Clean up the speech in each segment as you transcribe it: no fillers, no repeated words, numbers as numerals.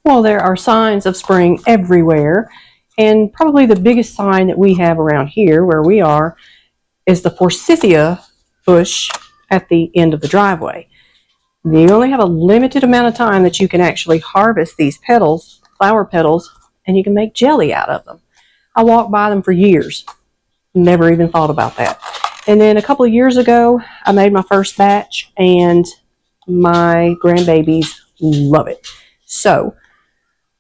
Well, there are signs of spring everywhere, and probably the biggest sign that we have around here where we are is the Forsythia bush at the end of the driveway. You only have a limited amount of time that you can actually harvest these petals, flower petals, and you can make jelly out of them. I walked by them for years, never even thought about that. And then a couple of years ago, I made my first batch, and my grandbabies love it. So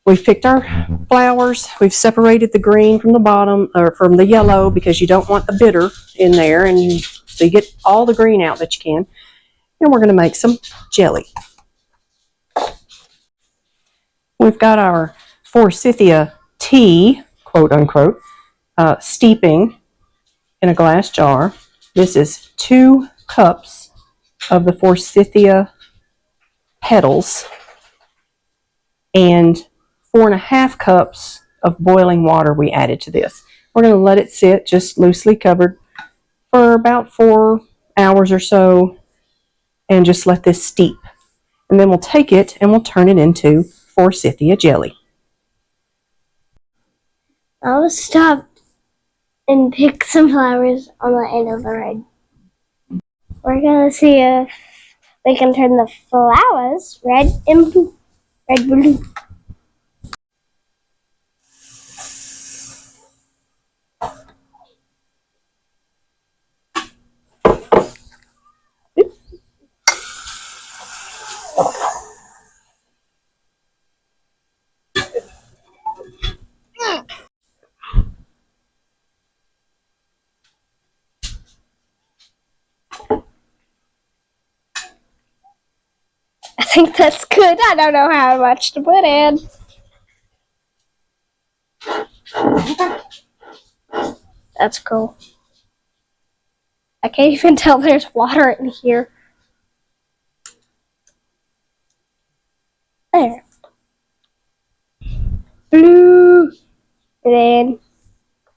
we've picked our flowers. We've separated the green from the bottom, or from the yellow, because you don't want the bitter in there, and so you get all the green out that you can. And we're going to make some jelly. We've got our Forsythia tea, quote unquote, steeping in a glass jar. This is 2 cups of the Forsythia petals and 4.5 cups of boiling water we added to this. We're going to let it sit just loosely covered for about 4 hours or so and just let this steep. And then we'll take it and we'll turn it into Forsythia jelly. I'll stop and pick some flowers on the end of the red. We're going to see if we can turn the flowers red and blue. Red, blue. I think that's good. I don't know how much to put in. That's cool. I can't even tell there's water in here. There. Blue. And then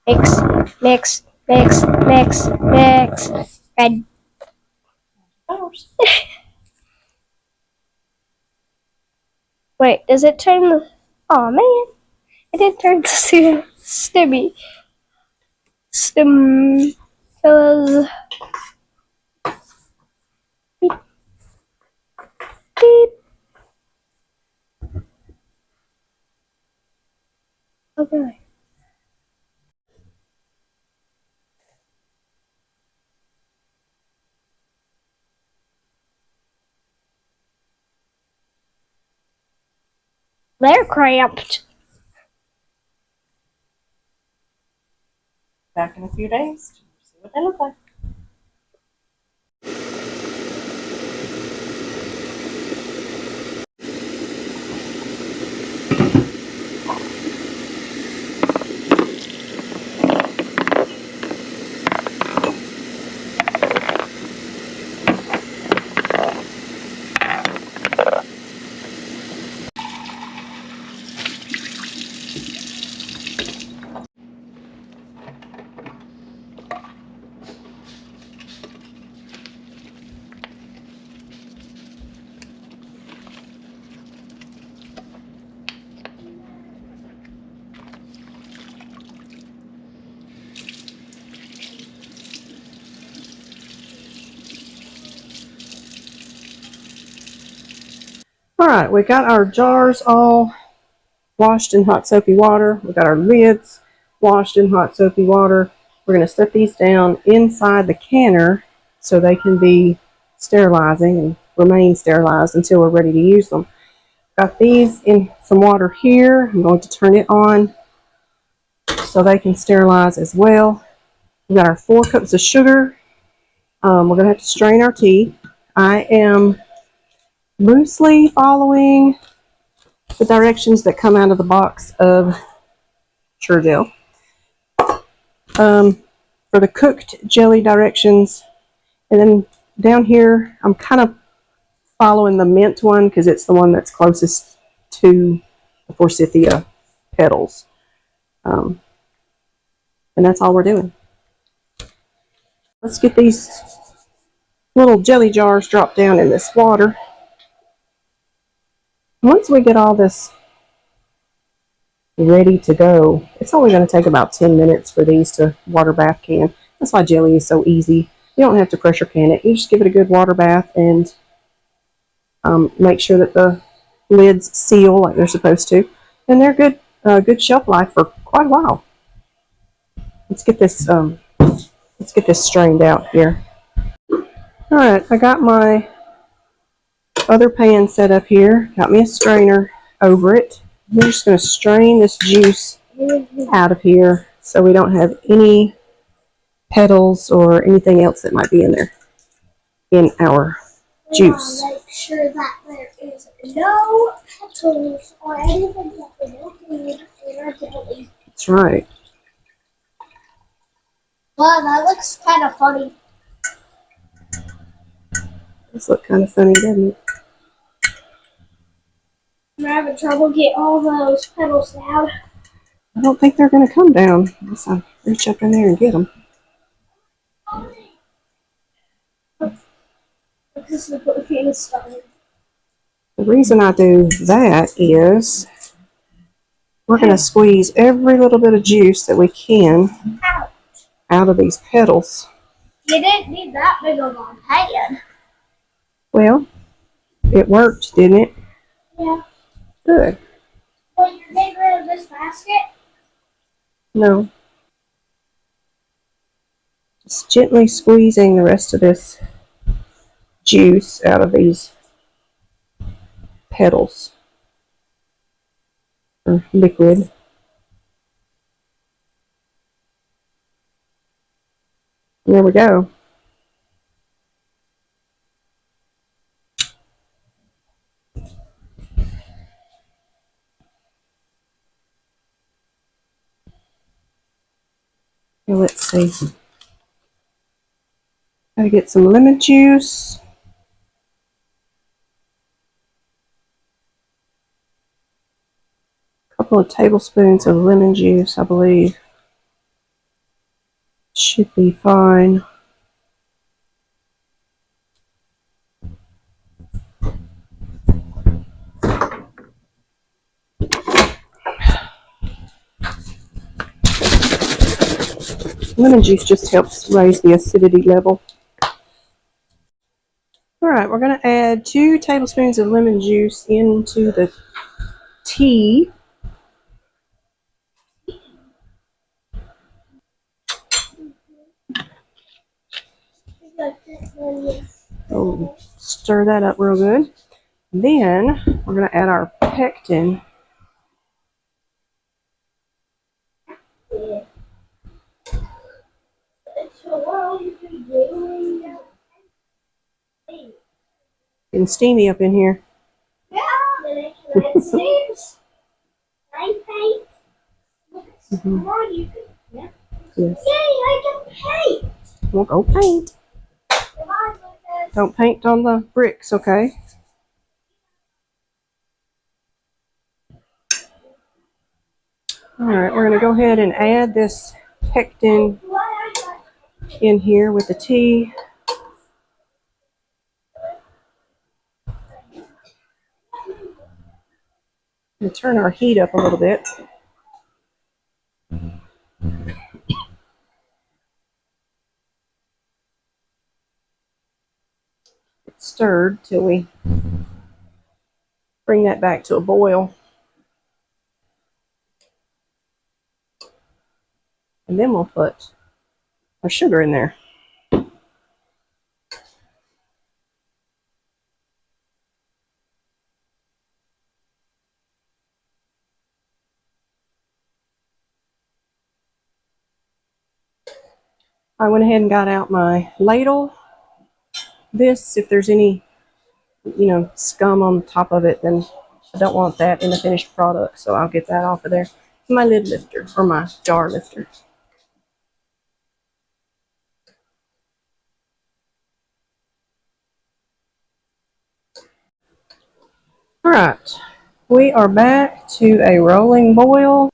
mix, mix, mix, mix, mix. Red. Wait, does it turn the... Oh man, it didn't turn to Stimmy. Stim... Fellas. Beep. Beep. Okay. They're cramped. Back in a few days to see what they look like. All right, we got our jars all washed in hot soapy water. We got our lids washed in hot soapy water. We're going to set these down inside the canner so they can be sterilizing and remain sterilized until we're ready to use them. Got these in some water here. I'm going to turn it on so they can sterilize as well. We got our 4 cups of sugar. We're going to have to strain our tea. I am loosely following the directions that come out of the box of Sure-Gel. For the cooked jelly directions, and then down here I'm kind of following the mint one because it's the one that's closest to the Forsythia petals. And that's all we're doing. Let's get these little jelly jars dropped down in this water. Once we get all this ready to go. It's only going to take about 10 minutes for these to water bath can. That's why jelly is so easy. You don't have to pressure can it. You just give it a good water bath and make sure that the lids seal like they're supposed to. And they're good, good shelf life for quite a while. Let's get this strained out here. All right, I got my other pan set up here. Got me a strainer over it. We're just going to strain this juice out of here so we don't have any petals or anything else that might be in there in our juice. Make sure that there is no petals or anything that we don't need in our jelly. That's right. Wow, that looks kind of funny. This looks kind of funny, doesn't it? I'm having trouble getting all those petals down. I don't think they're going to come down unless I reach up in there and get them. This is what we started. The reason I do that is we're going to squeeze every little bit of juice that we can out of these petals. You didn't need that big of a pan. Well, it worked, didn't it? Yeah. Good. Well, you're getting rid of this basket? No. Just gently squeezing the rest of this juice out of these petals or liquid. There we go. Now let's see. Gotta get some lemon juice. A couple of tablespoons of lemon juice, I believe. Should be fine. Lemon juice just helps raise the acidity level. All right, we're going to add 2 tablespoons of lemon juice into the tea. Oh, stir that up real good. Then we're going to add our pectin. Getting steamy up in here. Yeah. It seems. I paint. Come on, you can. Yeah. Yes. Yay, I can paint. Well, go paint. Come on, Lucas. Don't paint on the bricks, okay? All right, we're going to go ahead and add this pectin in here with the tea. And turn our heat up a little bit. It's stirred till we bring that back to a boil. And then we'll put our sugar in there. I went ahead and got out my ladle. This, if there's any, scum on top of it, then I don't want that in the finished product, so I'll get that off of there. My lid lifter, or my jar lifter. All right, we are back to a rolling boil.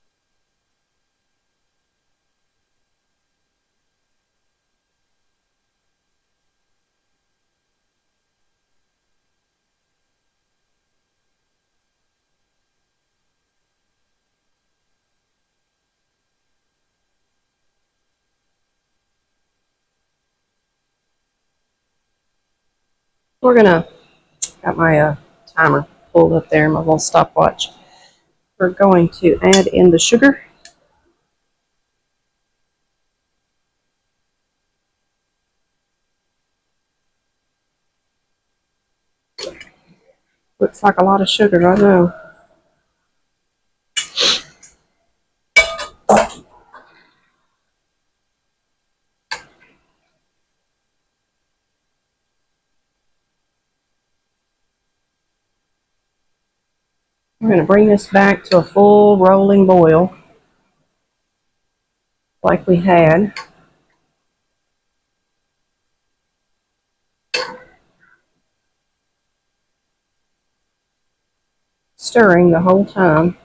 We're gonna, got my timer pulled up there, my little stopwatch. We're going to add in the sugar. Looks like a lot of sugar, I know. We're going to bring this back to a full rolling boil like we had. Stirring the whole time.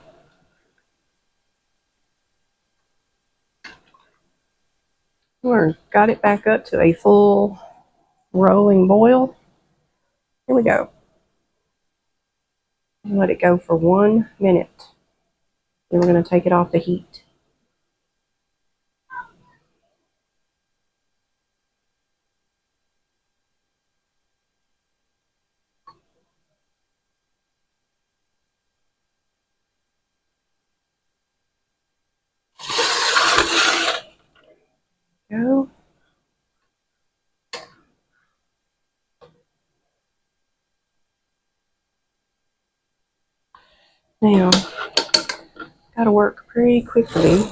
We're got it back up to a full rolling boil. Here we go. And let it go for 1 minute. Then we're going to take it off the heat. Go. Now, got to work pretty quickly.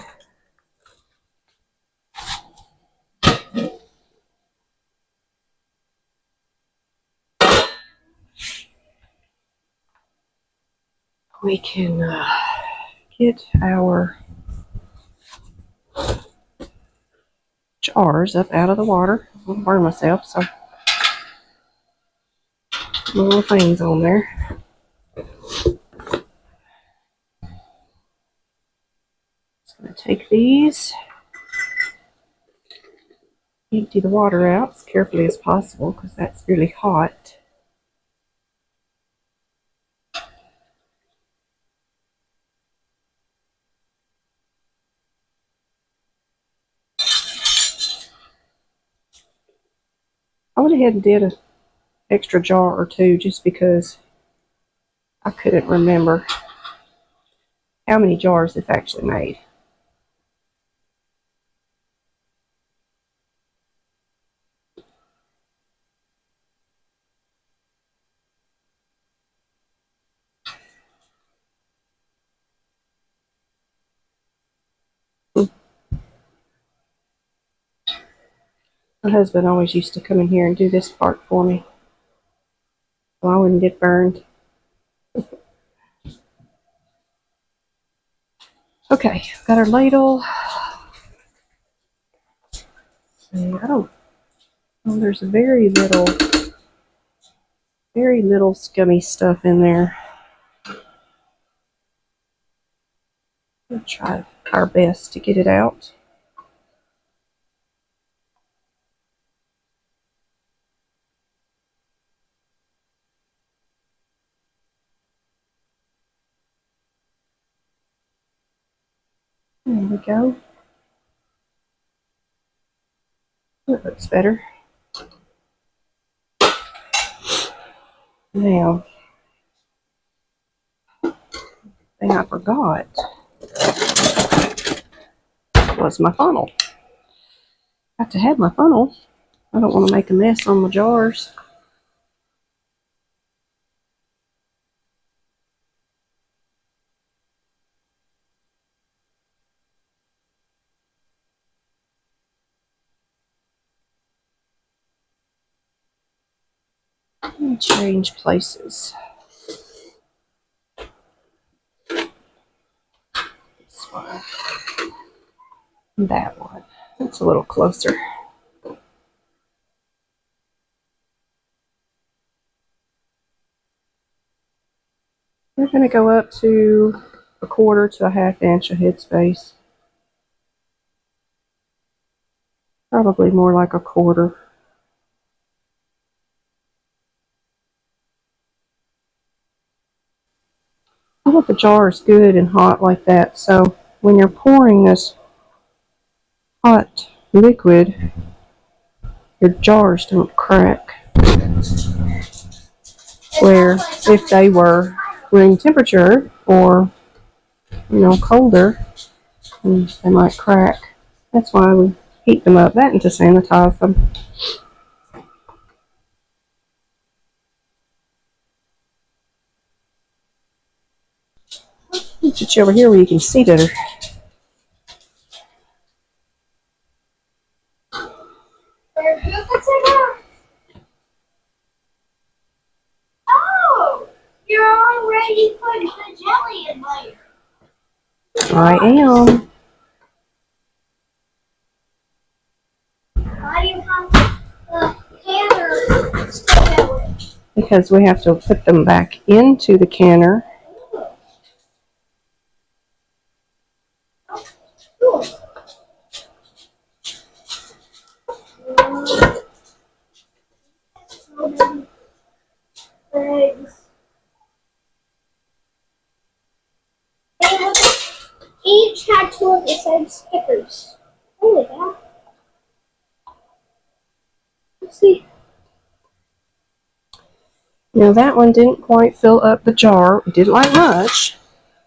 We can get our jars up out of the water. I'm going to burn myself, so little things on there. Just going to take these, empty the water out as carefully as possible because that's really hot. I went ahead and did an extra jar or two just because I couldn't remember how many jars this actually made. My husband always used to come in here and do this part for me so I wouldn't get burned. Okay, got our ladle. See, I don't. Oh, there's very little scummy stuff in there. We'll try our best to get it out. There we go. That looks better. Now, thing I forgot was my funnel. I have to have my funnel. I don't want to make a mess on my jars. Let me change places. This one. And that one. That's a little closer. We're going to go up to 1/4 to 1/2 inch of headspace. Probably more like 1/4. I want the jars good and hot like that, so when you're pouring this hot liquid, your jars don't crack. where if they were room temperature or, colder, they might crack. That's why we heat them up, that and to sanitize them. Put you over here where you can see better. Oh, you're already putting the jelly in there. I am. Why do you have the canner stick out? Because we have to put them back into the canner. Cool. Eggs. And each had 2 of the same stickers. Holy cow. Let's see. Now that one didn't quite fill up the jar. It didn't like much,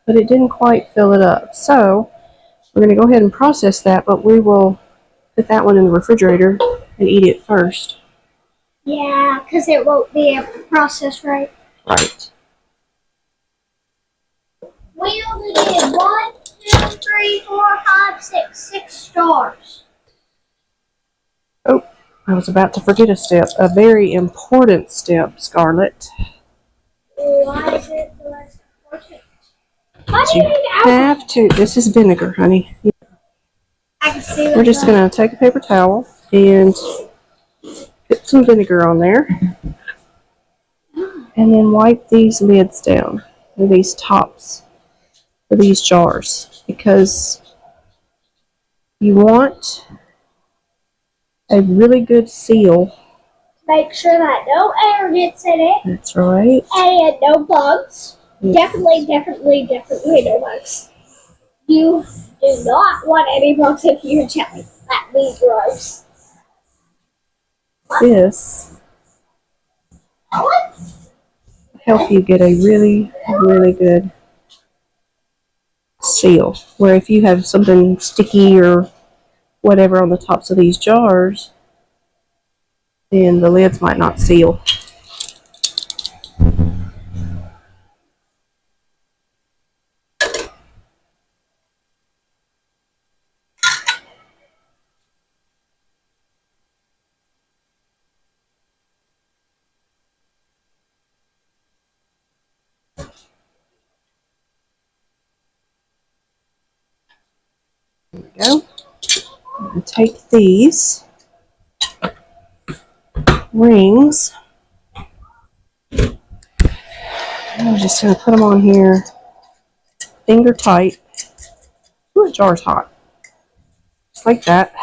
but it didn't quite fill it up. So we're going to go ahead and process that, but we will put that one in the refrigerator and eat it first. Yeah, because it won't be able to process right. Right. We only did 1, 2, 3, 4, 5, 6, 6 stars. Oh, I was about to forget a step. A very important step, Scarlett. Why is it the most important? Why do You you need alcohol? have to. This is vinegar, honey. I can see We're just going to take a paper towel and put some vinegar on there. And then wipe these lids down, or these tops of these jars, because you want a really good seal. Make sure that no air gets in it. That's right. And no bugs. Definitely no bugs. You do not want any bugs in your jelly. That'd be gross. This help you get a really, really good seal. Where if you have something sticky or whatever on the tops of these jars, then the lids might not seal. There we go. And take these rings. I'm just going to put them on here, finger tight. Ooh, the jar's hot. Just like that.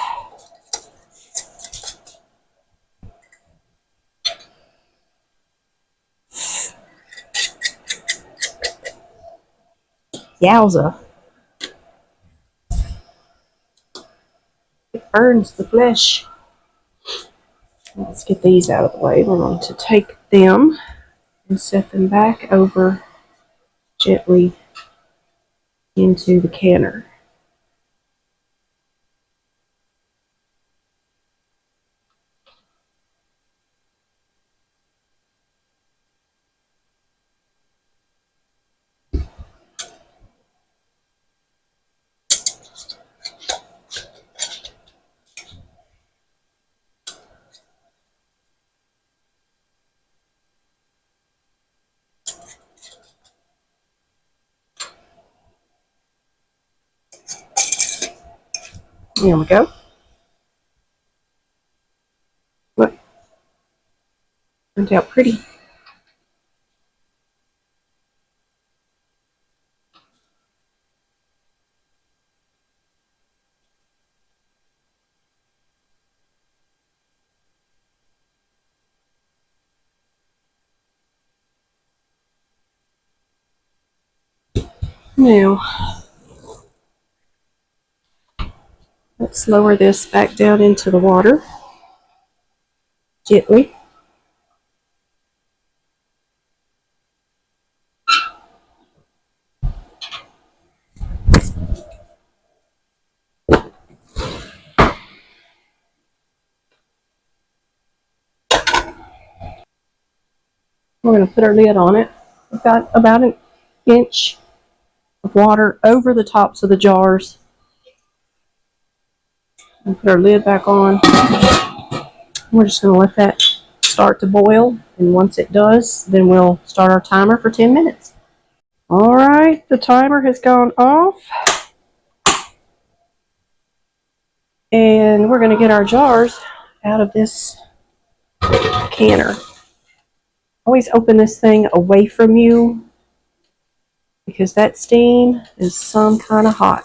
Yowza. It burns the flesh. Let's get these out of the way. We're going to take them and set them back over gently into the canner. There we go. Look, turned out pretty. Now, let's lower this back down into the water gently. We're going to put our lid on it. We've got about an inch of water over the tops of the jars. And put our lid back on. We're just going to let that start to boil, and once it does, then we'll start our timer for 10 minutes. All right, the timer has gone off, and we're going to get our jars out of this canner. Always open this thing away from you because that steam is some kind of hot.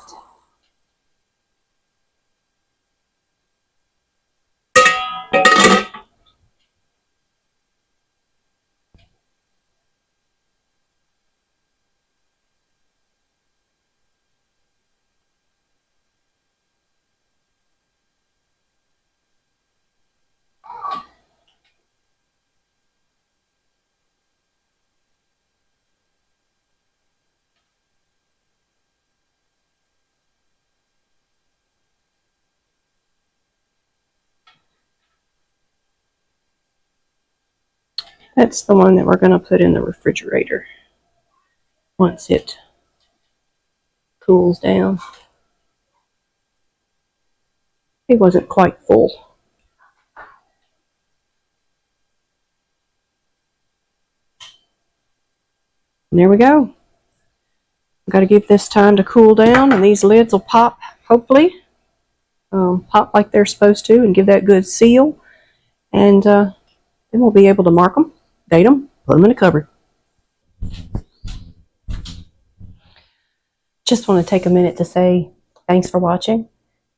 That's the one that we're going to put in the refrigerator once it cools down. It wasn't quite full. And there we go. I've got to give this time to cool down, and these lids will pop, hopefully. Pop like they're supposed to and give that good seal. And then we'll be able to mark them, date them, put them in a cupboard. Just want to take a minute to say thanks for watching.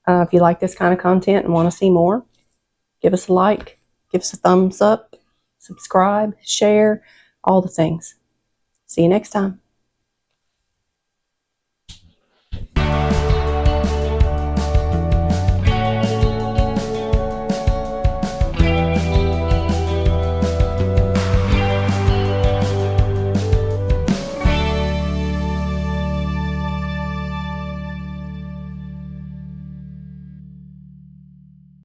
If you like this kind of content and want to see more, give us a like, give us a thumbs up, subscribe, share, all the things. See you next time.